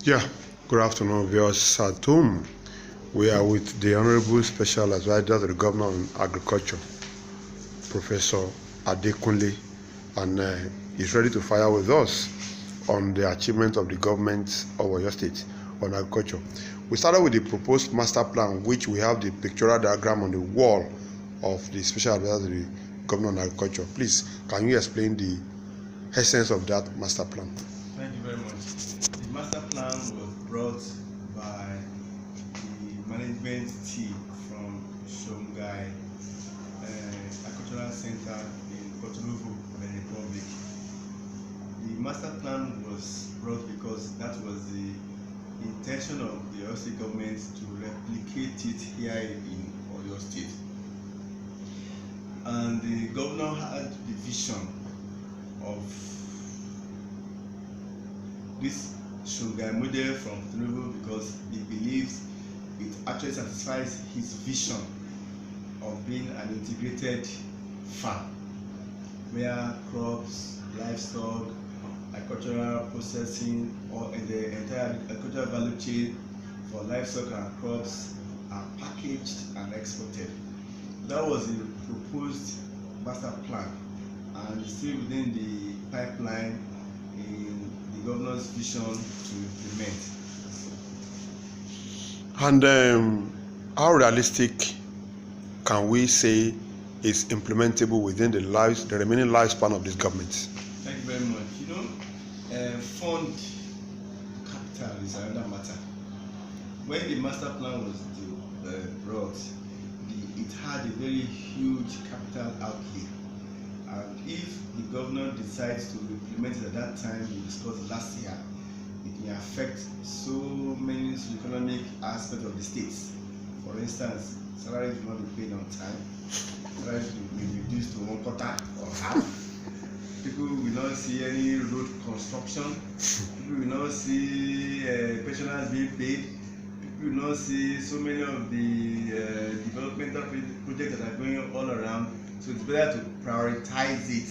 Yeah, good afternoon, viewers at home. We are with the Honorable Special Advisor to the Governor on Agriculture, Professor Adekunle, and he's ready to fire with us on the achievement of the government of Oyo State on agriculture. We started with the proposed master plan, which we have the pictorial diagram on the wall of the Special Advisor to the Governor on Agriculture. Please, can you explain the essence of that master plan? Thank you very much. The master plan was brought by the management team from Shongai Agricultural Center in Porto-Novo, Benin Republic. The master plan was brought because that was the intention of the Oyo State government to replicate it here in Oyo State. And the governor had the vision of this Shongai model from Porto-Novo because he believes it actually satisfies his vision of being an integrated farm where crops, livestock, agricultural processing, or in the entire agricultural value chain for livestock and crops are packaged and exported. That was the proposed master plan, and still within the pipeline in the governor's vision to implement. And how realistic can we say is implementable within the remaining lifespan of this government? Thank you very much. Fund capital is another matter. When the master plan was brought, it had a very huge capital outlay. And if the governor decides to implement it at that time we discussed last year, it may affect so many economic aspects of the states. For instance, salaries will not be paid on time, salaries will be reduced to 1/4 or half. People will not see any road construction, people will not see pensioners being paid, people will not see so many of the developmental projects that are going all around. So it's better to prioritize it.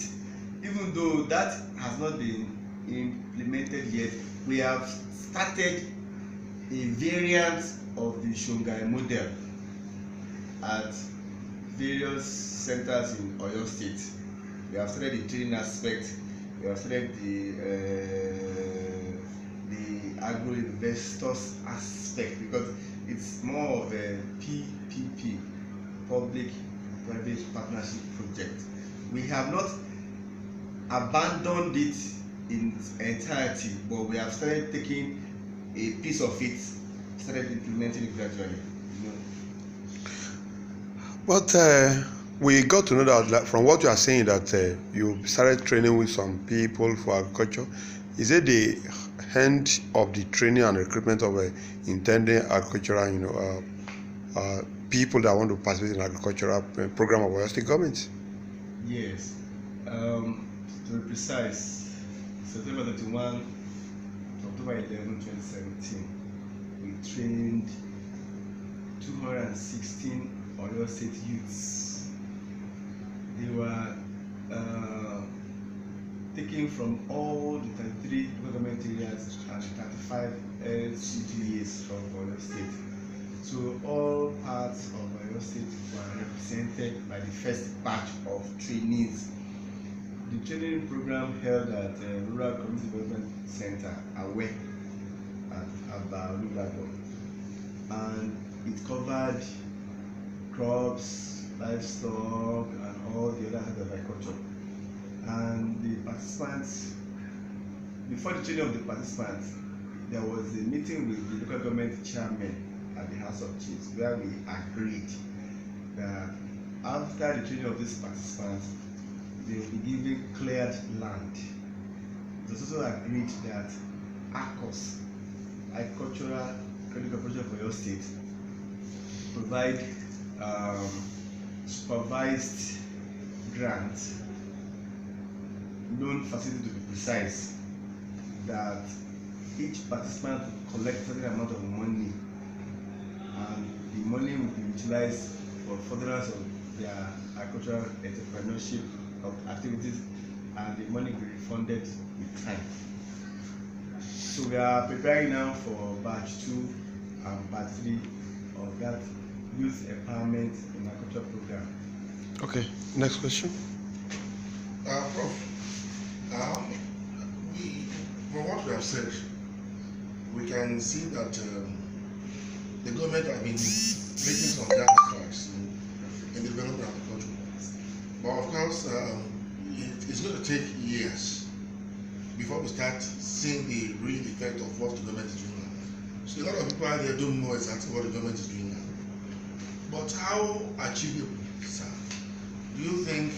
Even though that has not been implemented yet, we have started a variant of the Shongai model at various centers in Oyo State. We have started the training aspect, we have started the agro investors aspect, because it's more of a PPP, public-private partnership project. We have not abandoned it in its entirety, but we have started taking a piece of it, started implementing it gradually. But we got to know that from what you are saying that you started training with some people for agriculture. Is it the end of the training and recruitment of intending agricultural, people that want to participate in agricultural program of Oyo State government? Yes. To be precise, September 31, October 11, 2017, we trained 216 Oyo State youths. They were taken from all the 33 government areas and 35 LCGAs from Oyo State. So all parts of Oyo State were represented by the first batch of trainees. The training program held at Rural Community Development Center, Awe, at Aba, and it covered crops, livestock, and all the other kinds of agriculture. And the participants, before the training of the participants, there was a meeting with the local government chairman at the House of Chiefs, where we agreed that after the training of these participants, they will be given cleared land. It was also agreed that ACOS, Agricultural Credit Corporation for your state, provide supervised grant, loan facility to be precise, that each participant will collect a certain amount of money, and the money will be utilized for furtherance of their agricultural entrepreneurship of activities, and the money will be refunded with time. So we are preparing now for batch 2 and batch 3 of that youth empowerment in agriculture program. Okay, next question. Prof, from what we have said, we can see that the government have been making some dark tracks in the development of agriculture. But of course, it's going to take years before we start seeing the real effect of what the government is doing now. So a lot of people out there don't know exactly what the government is doing now. But how achievable, sir, do you think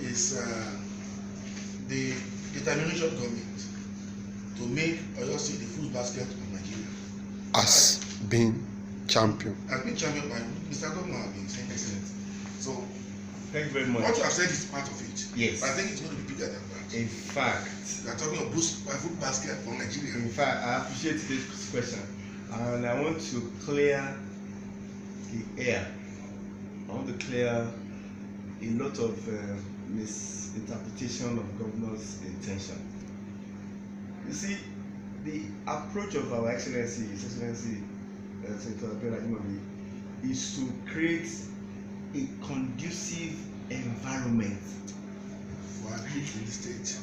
is the determination of government to make Oyo State the food basket of Nigeria? Has been champion. Has been championed by Mr. Governor has been saying excellent. So thank you very much. What you have said is part of it. Yes. But I think it's going to be bigger than that. In fact, We are talking about food basket for Nigeria. in fact, I appreciate this question, and I want to clear the air. I want to clear a lot of misinterpretation of governor's intention. You see, the approach of our Excellency, His Excellency, Senator Ajimobi, is to create a conducive environment For agri in the state.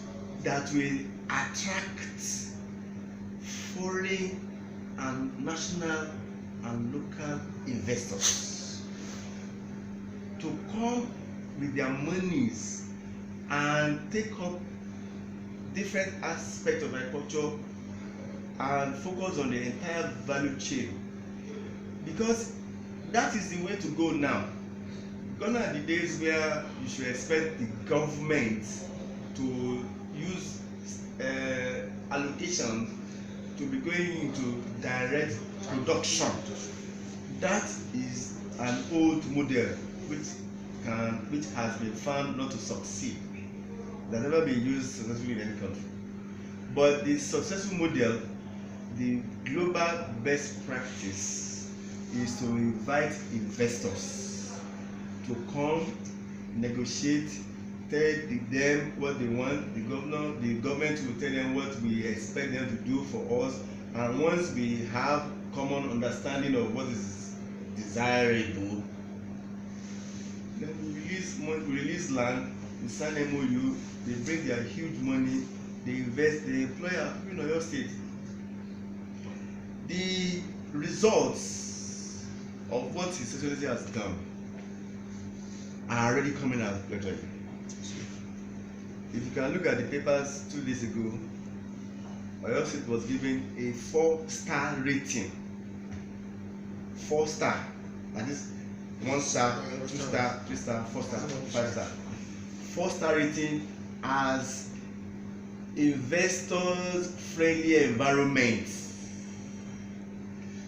that will attract foreign and national and local investors to come with their monies and take up different aspects of agriculture and focus on the entire value chain, because that is the way to go now. Gone are the days where you should expect the government to use allocation to be going into direct production. That is an old model which has been found not to succeed. It has never been used successfully in any country. But the successful model, the global best practice, is to invite investors to come, negotiate, tell them what they want. The government will tell them what we expect them to do for us, and once we have common understanding of what is desirable, then we release land, we sign MOU, they bring their huge money, they invest, they employ in Oyo State. The results of what His Excellency has done are already coming out gradually. If you can look at the papers 2 days ago, Oyo State was given a 4-star rating. 4-star, that is 1 star, 2 star, 3 star, 4 star, 5 star. 4-star rating as investors friendly environment.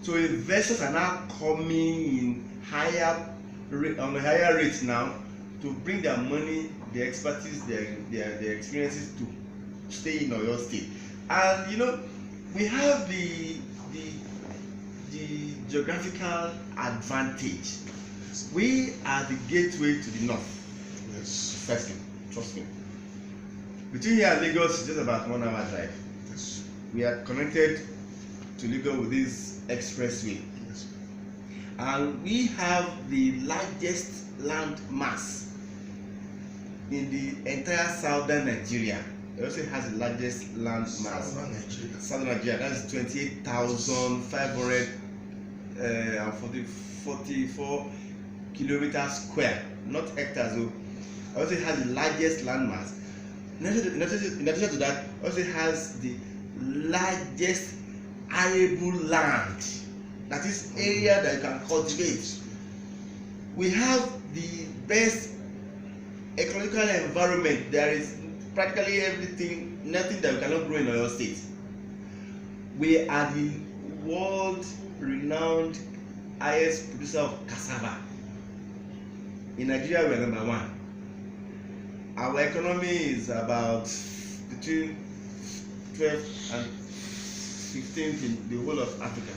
So investors are now coming in on a higher rate now to bring their money, their expertise, their experiences to stay in Oyo State. And you know, we have the geographical advantage. We are the gateway to the north. Yes. Firstly, trust me. Between here and Lagos is just about 1 hour drive. Yes. We are connected to Lagos with this expressway. Yes. And we have the largest land mass in the entire southern Nigeria. It also has the largest land mass. Southern Nigeria, that is 28,544 kilometers square, not hectares. It also has the largest land mass. In addition to that, it also has the largest arable land, that is area that you can cultivate. We have the best ecological environment. There is practically everything, nothing that we cannot grow in Oyo State. We are the world renowned highest producer of cassava. In Nigeria, we are number 1. Our economy is about between 12th and 15th in the whole of Africa.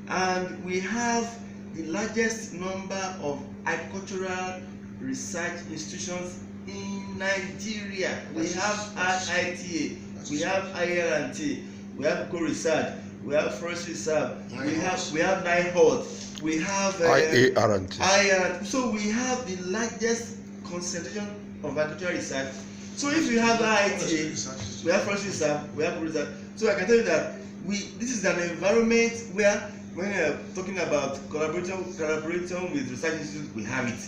And we have the largest number of agricultural research institutions in Nigeria. We have IITA, we have ILT, we have eco research, we have forestry reserve, we have 9 hot, we have IAR. So we have the largest concentration of agricultural research. So if we have IITA, we have forestry reserve, we have research. So I can tell you that this is an environment where when we are talking about collaboration with research institutes, we have it.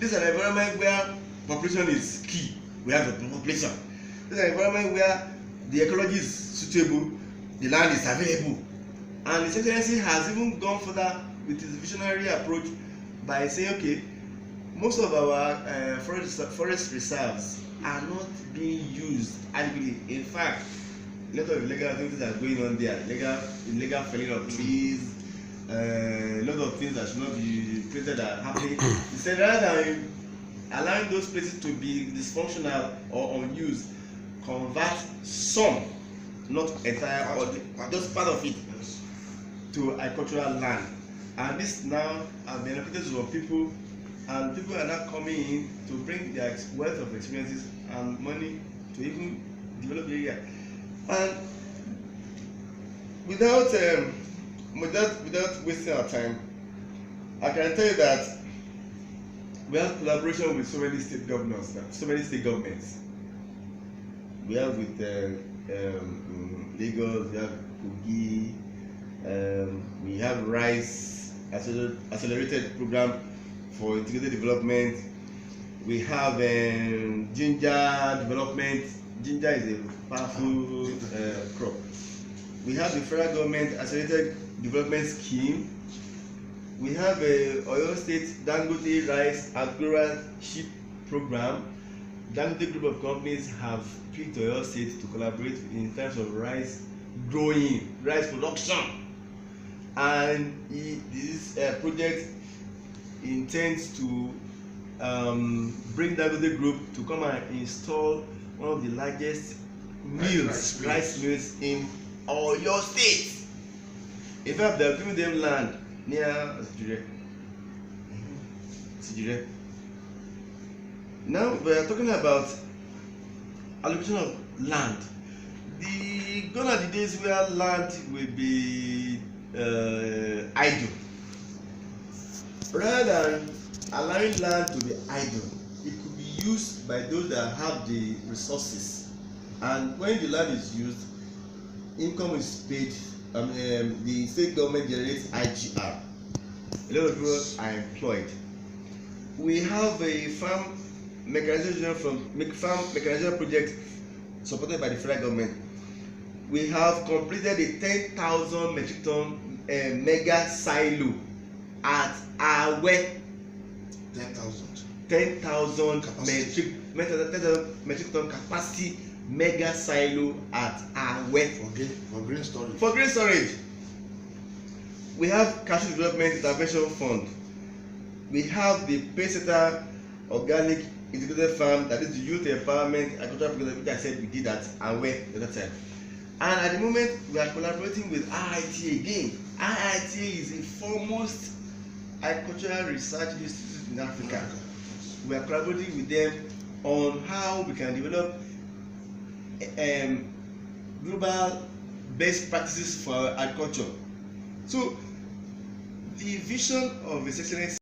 This is an environment where population is key. We have the population. This is an environment where the ecology is suitable, the land is available, and the Excellency has even gone further with his visionary approach by saying, okay, most of our forest reserves are not being used adequately. In fact, a lot of illegal activities are going on there, illegal felling of trees, a lot of things that should not be created are happening. He said rather than allowing those places to be dysfunctional or unused, convert some, not entire, or just part of it, to agricultural land. And this now has been benefited to people, and people are now coming in to bring their wealth of experiences and money to even develop the area. And without wasting our time, I can tell you that we have collaboration with so many state governments. We have with Lagos, we have Kogi, we have RISE accelerated program for integrated development. We have ginger development. Ginger is a powerful crop. We have the federal government accelerated development scheme. We have a Oyo State Dangote Rice Agro-Ship program. Dangote group of companies have picked Oyo State to collaborate in terms of rice growing, rice production, and this project intends to bring Dangote group to come and install one of the largest rice mills in Oyo State. In fact, they are giving them land near Sijire. Now we are talking about allocation of land. Gone are the days where land will be idle. Rather than allowing land to be idle, it could be used by those that have the resources. And when the land is used, income is paid. The state government generates IGR. A lot of people are employed. We have a farm mechanization project supported by the federal government. We have completed a 10,000 metric ton mega silo at Awe. 10,000 metric ton capacity mega silo at Awe for green storage. For green storage. We have Cashew Development Intervention Fund. We have the Pacesetter Organic Integrated Farm, that is the youth empowerment agricultural program, which I said we did at Awe the other time. And at the moment, we are collaborating with IITA again. IITA is the foremost agricultural research institute in Africa. We are collaborating with them on how we can develop global best practices for agriculture. So the vision of His Excellency